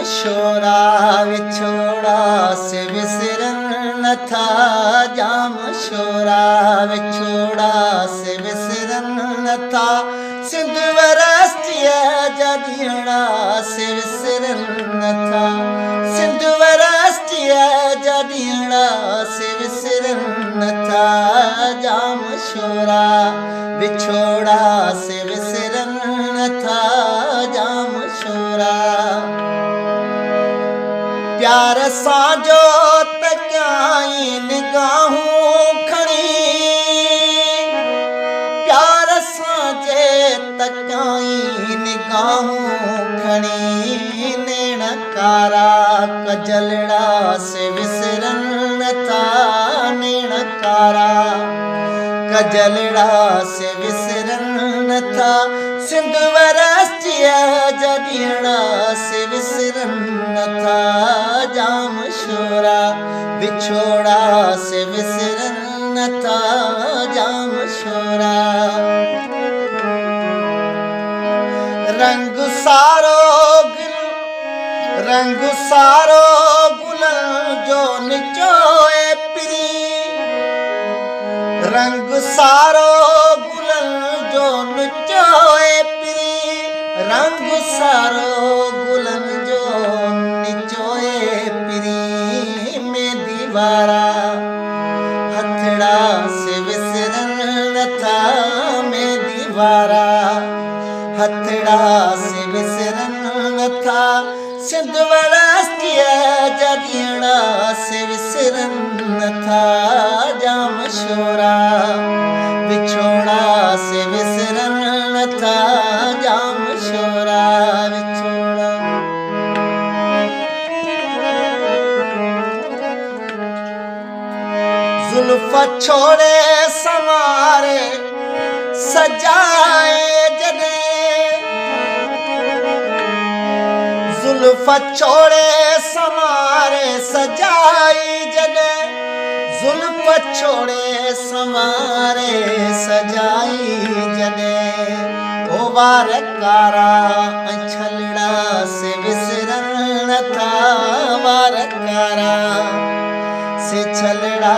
छोरा विछोड़ा से विसरन न था जाम छोरा विछोड़ा से विसरन न था सिंध वरस्तिय जदीड़ा से विसरन न था सिंध वरस्तिय जदीड़ा से विसरन न था जाम छोरा विछोड़ा से विसरन न था जाम छोरा प्यार साजो तक्याई निगाहूं खड़ी प्यार साजे तक्याई निगाहूं खड़ी नेणकारा कजलड़ा से विसरन न था नेणकारा कजलड़ा से विसरन न था सिंध वरस्तिय जदीड़ा से विसरन न था जाम छोरा विछोड़ा से विसरन न था जाम छोरा रंग सारो गुलन जो निचोए पिरी रंग सारो गुलन जो निचोए पिरी रंग सारो गुलन जो निचोए पिरी में दीवारा हथड़ा से विसरन न था में दीवारा हथड़ा से विसरन न था सिंध वरस्तिय जदीड़ा से विसरन न था जाम छोरा विछोड़ा से विसरन न था जाम छोरा विछोड़ा जुल्फ छोड़े समारे सजाए जने जुल्फ छोड़े समारे सजाई जने जुल्फ छोड़े समारे सजाई जने ओ वारकारा छलड़ा से विसरन न था वारकारा से छलड़ा